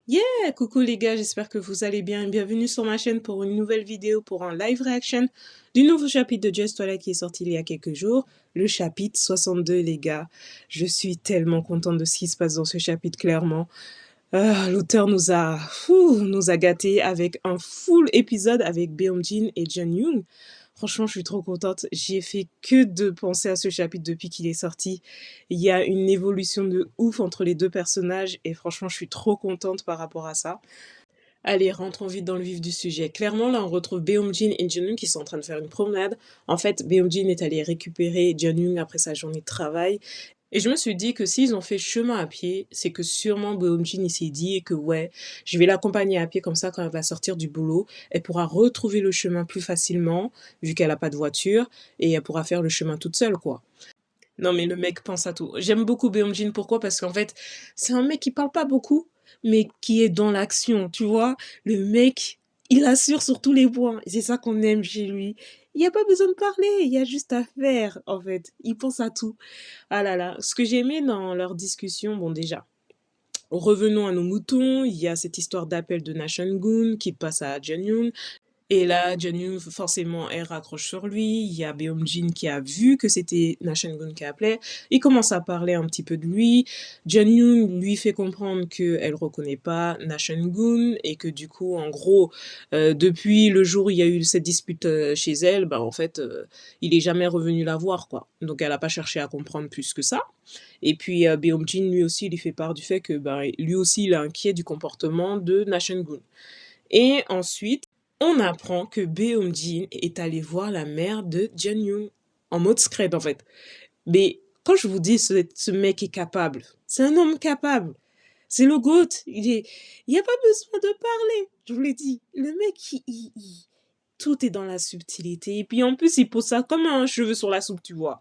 Yeah, coucou les gars, j'espère que vous allez bien. Bienvenue sur ma chaîne pour une nouvelle vidéo pour un live reaction du nouveau chapitre de Just Twilight qui est sorti il y a quelques jours, le chapitre 62 les gars. Je suis tellement contente de ce qui se passe dans ce chapitre clairement. L'auteur nous a gâtés avec un full épisode avec Beomjin et Jeonyoon. Franchement, je suis trop contente. J'ai fait que de penser à ce chapitre depuis qu'il est sorti. Il y a une évolution de ouf entre les deux personnages et franchement, je suis trop contente par rapport à ça. Allez, rentrons vite dans le vif du sujet. Clairement, là, on retrouve Beomjin et Jeonyoon qui sont en train de faire une promenade. En fait, Beomjin est allé récupérer Jeonyoon après sa journée de travail. Et je me suis dit que s'ils ont fait chemin à pied, c'est que sûrement Beomjin il s'est dit que ouais, je vais l'accompagner à pied comme ça quand elle va sortir du boulot, elle pourra retrouver le chemin plus facilement vu qu'elle a pas de voiture et elle pourra faire le chemin toute seule quoi. Non mais le mec pense à tout. J'aime beaucoup Beomjin, pourquoi? Parce qu'en fait, c'est un mec qui parle pas beaucoup, mais qui est dans l'action, tu vois. Le mec, il assure sur tous les points. Et c'est ça qu'on aime chez lui. Il n'y a pas besoin de parler, il y a juste à faire, en fait. Il pense à tout. Ah là là, ce que j'ai aimé dans leur discussion, bon déjà, revenons à nos moutons, il y a cette histoire d'appel de Nashungun qui passe à Jeonyoon, et là, Jeonyoon, forcément, elle raccroche sur lui. Il y a Beomjin qui a vu que c'était Nashungun qui appelait. Il commence à parler un petit peu de lui. Jeonyoon lui fait comprendre qu'elle reconnaît pas Nashungun et que du coup, en gros, depuis le jour où il y a eu cette dispute chez elle, bah en fait, il est jamais revenu la voir, quoi. Donc elle a pas cherché à comprendre plus que ça. Et puis Beomjin, lui aussi, il fait part du fait que bah, lui aussi, il est inquiet du comportement de Nashungun. Et ensuite, on apprend que Beomjin est allé voir la mère de Jeonyoon en mode scred en fait. Mais quand je vous dis ce mec est capable, c'est un homme capable. C'est le GOAT. Il y a pas besoin de parler. Je vous l'ai dit. Le mec, tout est dans la subtilité. Et puis en plus, il pose ça comme un cheveu sur la soupe, tu vois.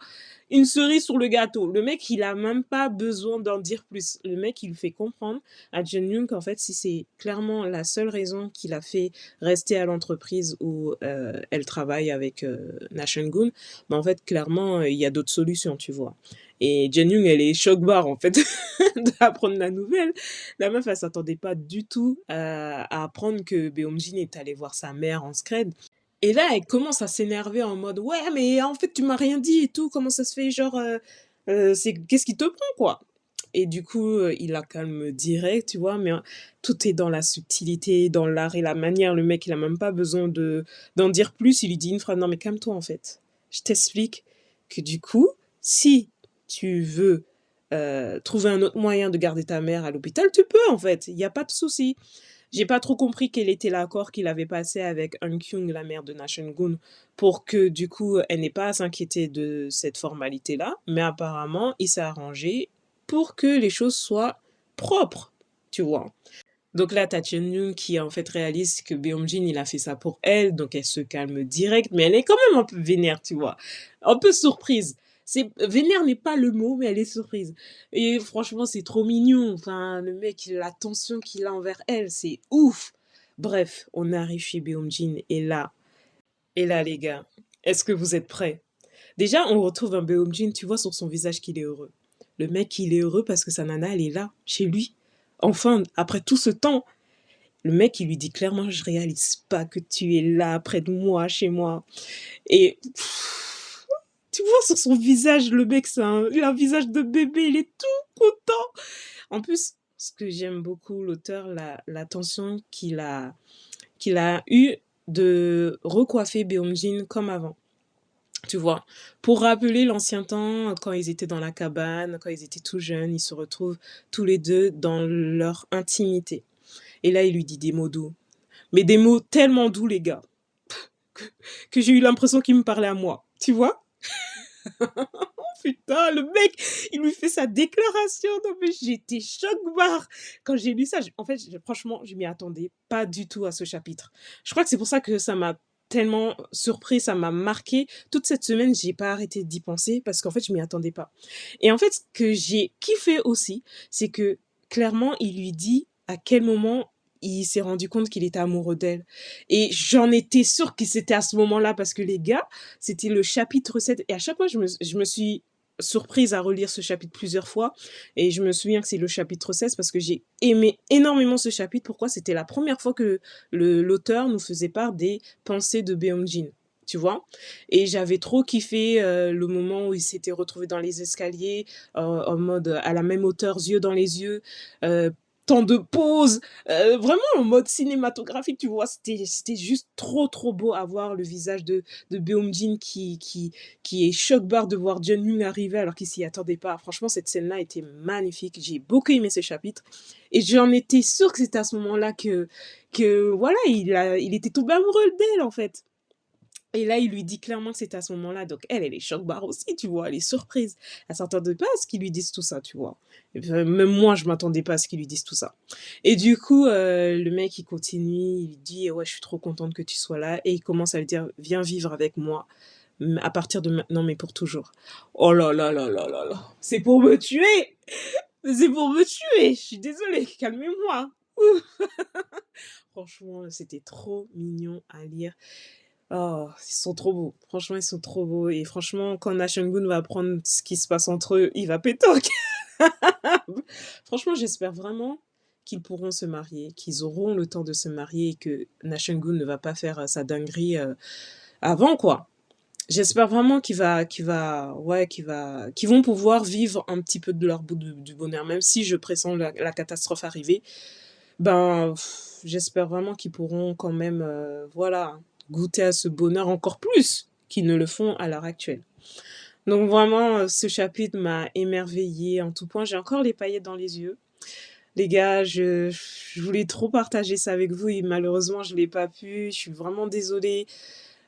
Une cerise sur le gâteau. Le mec, il a même pas besoin d'en dire plus. Le mec, il lui fait comprendre à Jeonyoon qu'en fait, si c'est clairement la seule raison qu'il a fait rester à l'entreprise où elle travaille avec Nashungun, mais en fait, clairement, il y a d'autres solutions, tu vois. Et Jeonyoon, elle est choc-barre, en fait, d'apprendre la nouvelle. La meuf, elle s'attendait pas du tout à apprendre que Beomjin est allé voir sa mère en scred. Et là, elle commence à s'énerver en mode ouais, mais en fait, tu m'as rien dit et tout. Comment ça se fait? Genre, c'est qu'est-ce qui te prend, quoi? Et du coup, il la calme direct, tu vois, mais tout est dans la subtilité, dans l'art et la manière. Le mec, il a même pas besoin d'en dire plus. Il lui dit une phrase, non, mais calme-toi, en fait. Je t'explique que du coup, si tu veux trouver un autre moyen de garder ta mère à l'hôpital, tu peux, en fait. Il n'y a pas de souci. J'ai pas trop compris quel était l'accord qu'il avait passé avec Han Kyung, la mère de Nashungun, pour que du coup elle n'ait pas à s'inquiéter de cette formalité-là, mais apparemment il s'est arrangé pour que les choses soient propres, tu vois. Donc là, t'as Yoon qui en fait réalise que Beomjin il a fait ça pour elle, donc elle se calme direct, mais elle est quand même un peu vénère, tu vois, un peu surprise. C'est vénère n'est pas le mot, mais elle est surprise. Et franchement, c'est trop mignon. Enfin, le mec, l'attention qu'il a envers elle, c'est ouf. Bref, on arrive chez Beomjin et là les gars, est-ce que vous êtes prêts? Déjà, on retrouve un Beomjin, tu vois sur son visage qu'il est heureux. Le mec, il est heureux parce que sa nana, elle est là, chez lui. Enfin, après tout ce temps, le mec, il lui dit clairement, je réalise pas que tu es là, près de moi, chez moi. Et tu vois sur son visage, le mec, il a un visage de bébé, il est tout content. En plus, ce que j'aime beaucoup, l'auteur, l'attention qu'il a eu de recoiffer Beomjin comme avant. Tu vois, pour rappeler l'ancien temps, quand ils étaient dans la cabane, quand ils étaient tout jeunes, ils se retrouvent tous les deux dans leur intimité. Et là, il lui dit des mots doux. Mais des mots tellement doux, les gars, que, que j'ai eu l'impression qu'il me parlait à moi. Tu vois? Putain, le mec, il lui fait sa déclaration. Non, mais j'étais choc-barre. Quand j'ai lu ça, en fait, franchement, je m'y attendais pas du tout à ce chapitre. Je crois que c'est pour ça que ça m'a tellement surpris, ça m'a marqué. Toute cette semaine, j'ai pas arrêté d'y penser parce qu'en fait, je m'y attendais pas. Et en fait, ce que j'ai kiffé aussi, c'est que clairement, il lui dit à quel moment il s'est rendu compte qu'il était amoureux d'elle. Et j'en étais sûre que c'était à ce moment-là parce que les gars, c'était le chapitre 7. Et à chaque fois, je me suis surprise à relire ce chapitre plusieurs fois et je me souviens que c'est le chapitre 16 parce que j'ai aimé énormément ce chapitre. Pourquoi? C'était la première fois que l'auteur nous faisait part des pensées de Beomjin, tu vois? Et j'avais trop kiffé le moment où il s'était retrouvé dans les escaliers en mode à la même hauteur, yeux dans les yeux, temps de pause, vraiment en mode cinématographique, tu vois? C'était juste trop beau à voir le visage de Beomjin qui est choc-barre de voir Jeonmi arriver alors qu'il s'y attendait pas. Franchement, cette scène-là était magnifique. J'ai beaucoup aimé ce chapitre et j'en étais sûre que c'était à ce moment-là que voilà, il était tombé amoureux d'elle, en fait. Et là, il lui dit clairement que c'est à ce moment-là. Donc, elle est choc-barre aussi, tu vois. Elle est surprise. Elle s'attendait pas à ce qu'ils lui disent tout ça, tu vois. Et puis, même moi, je m'attendais pas à ce qu'ils lui disent tout ça. Et du coup, le mec, il continue. Il lui dit, ouais, je suis trop contente que tu sois là. Et il commence à lui dire, viens vivre avec moi. À partir de maintenant, mais pour toujours. Oh là là là là là là. C'est pour me tuer. C'est pour me tuer. Je suis désolée. Calmez-moi. Ouh. Franchement, c'était trop mignon à lire. Oh, ils sont trop beaux. Franchement, ils sont trop beaux. Et franchement, quand Nashungun va apprendre ce qui se passe entre eux, il va péter un câble. Franchement, j'espère vraiment qu'ils pourront se marier, qu'ils auront le temps de se marier et que Nashungun ne va pas faire sa dinguerie avant, quoi. J'espère vraiment qu'ils vont pouvoir vivre un petit peu de leur bout du bonheur, même si je pressens la catastrophe arriver. Ben, j'espère vraiment qu'ils pourront quand même, voilà, goûter à ce bonheur encore plus qu'ils ne le font à l'heure actuelle. Donc vraiment, ce chapitre m'a émerveillée en tout point. J'ai encore les paillettes dans les yeux. Les gars, je voulais trop partager ça avec vous et malheureusement, je l'ai pas pu. Je suis vraiment désolée.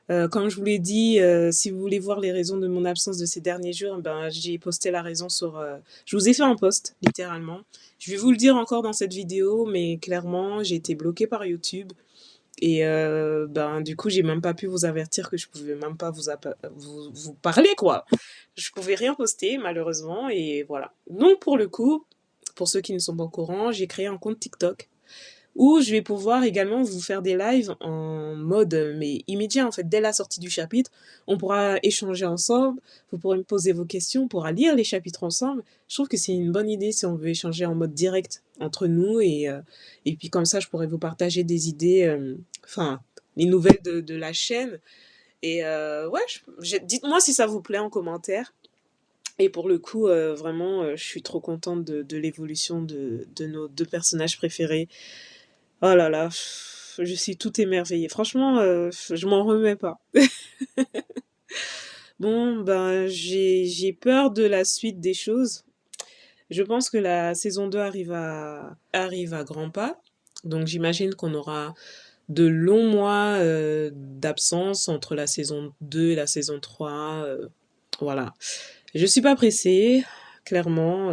Comme je vous l'ai dit, si vous voulez voir les raisons de mon absence de ces derniers jours, ben, j'ai posté la raison sur... je vous ai fait un post, littéralement. Je vais vous le dire encore dans cette vidéo, mais clairement, j'ai été bloquée par YouTube. Et ben, du coup, j'ai même pas pu vous avertir que je pouvais même pas vous parler, quoi. Je pouvais rien poster, malheureusement, et voilà. Donc, pour le coup, pour ceux qui ne sont pas au courant, j'ai créé un compte TikTok où je vais pouvoir également vous faire des lives en mode mais immédiat en fait dès la sortie du chapitre. On pourra échanger ensemble, vous pourrez me poser vos questions, on pourra lire les chapitres ensemble. Je trouve que c'est une bonne idée si on veut échanger en mode direct entre nous et puis comme ça je pourrais vous partager des idées, enfin les nouvelles de la chaîne. Et ouais, dites-moi si ça vous plaît en commentaire. Et pour le coup, vraiment, je suis trop contente de l'évolution de nos deux personnages préférés. Oh là là, je suis tout émerveillée. Franchement, je m'en remets pas. Bon, ben, j'ai peur de la suite des choses. Je pense que la saison 2 arrive à grands pas. Donc j'imagine qu'on aura de longs mois d'absence entre la saison 2 et la saison 3. Voilà. Je suis pas pressée, clairement.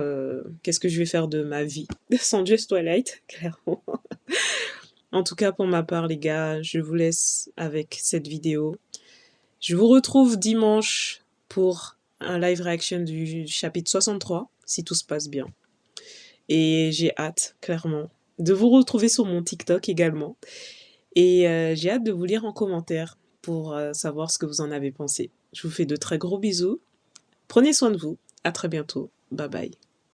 Qu'est-ce que je vais faire de ma vie sans Just Twilight, clairement. En tout cas, pour ma part, les gars, je vous laisse avec cette vidéo. Je vous retrouve dimanche pour un live reaction du chapitre 63, si tout se passe bien. Et j'ai hâte, clairement, de vous retrouver sur mon TikTok également. Et j'ai hâte de vous lire en commentaire pour savoir ce que vous en avez pensé. Je vous fais de très gros bisous. Prenez soin de vous. À très bientôt. Bye bye.